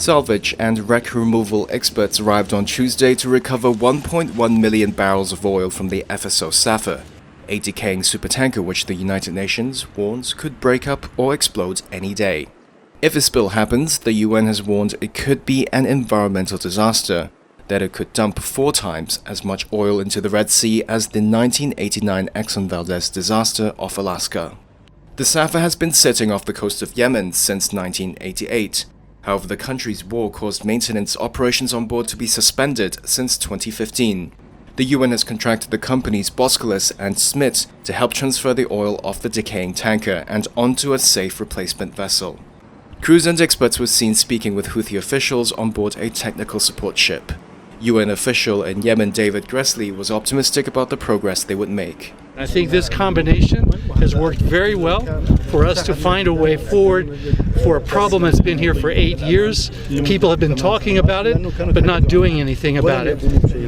Salvage and wreck removal experts arrived on Tuesday to recover 1.1 million barrels of oil from the FSO Sapphire, a decaying supertanker which the United Nations warns could break up or explode any day. If a spill happens, the UN has warned it could be an environmental disaster, that it could dump 4 times as much oil into the Red Sea as the 1989 Exxon Valdez disaster off Alaska. The Sapphire has been sitting off the coast of Yemen since 1988. However, the country's war caused maintenance operations on board to be suspended since 2015. The UN has contracted the companies Boskalis and Smith to help transfer the oil off the decaying tanker and onto a safe replacement vessel. Crews and experts were seen speaking with Houthi officials on board a technical support ship. UN official in Yemen David Gressley was optimistic about the progress they would make. I think this combination has worked very well for us to find a way forward for a problem that's been here for 8 years. People have been talking about it, but not doing anything about it.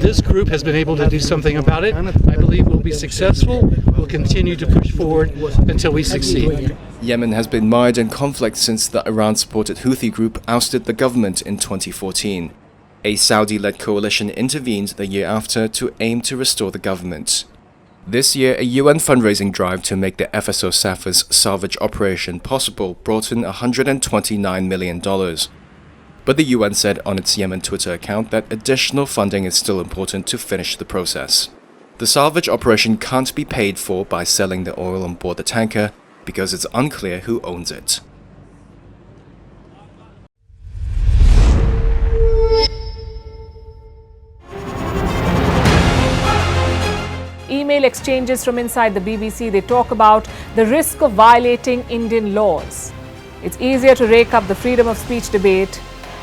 This group has been able to do something about it. I believe we'll be successful. We'll continue to push forward until we succeed. Yemen has been mired in conflict since the Iran-supported Houthi group ousted the government in 2014. A Saudi-led coalition intervened the year after to aim to restore the government. This year, a UN fundraising drive to make the FSO Sapphire's salvage operation possible brought in $129 million. But the UN said on its Yemen Twitter account that additional funding is still important to finish the process. The salvage operation can't be paid for by selling the oil on board the tanker because it's unclear who owns it. Email exchanges from inside the BBC, they talk about the risk of violating Indian laws. It's easier to rake up the freedom of speech debate,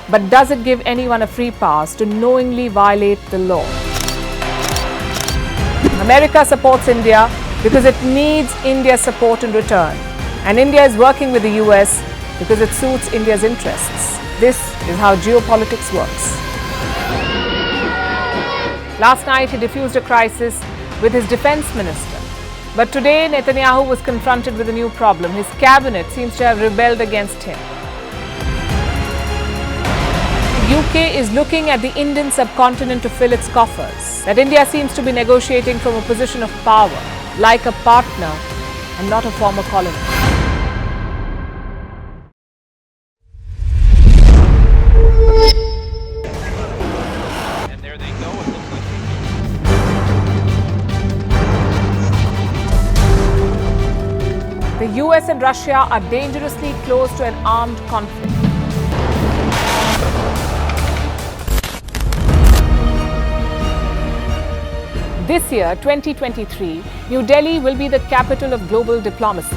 but does it give anyone a free pass to knowingly violate the law? America supports India because it needs India's support in return. And India is working with the US because it suits India's interests. This is how geopolitics works. Last night, he diffused a crisis with his defense minister. But today, Netanyahu was confronted with a new problem. His cabinet seems to have rebelled against him. The UK is looking at the Indian subcontinent to fill its coffers. That India seems to be negotiating from a position of power, like a partner and not a former colony. The US and Russia are dangerously close to an armed conflict. This year, 2023, New Delhi will be the capital of global diplomacy.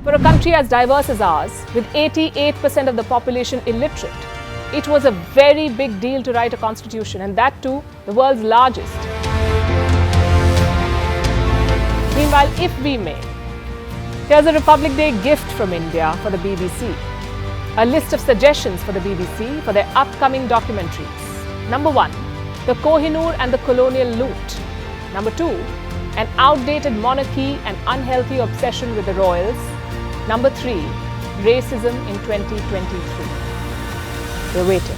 For a country as diverse as ours, with 88% of the population illiterate, it was a very big deal to write a constitution, and that too, the world's largest. Meanwhile, if we may, here's a Republic Day gift from India for the BBC. A list of suggestions for the BBC for their upcoming documentaries. Number 1, the Kohinoor and the colonial loot. Number 2, an outdated monarchy and unhealthy obsession with the royals. Number 3, racism in 2023. We're waiting.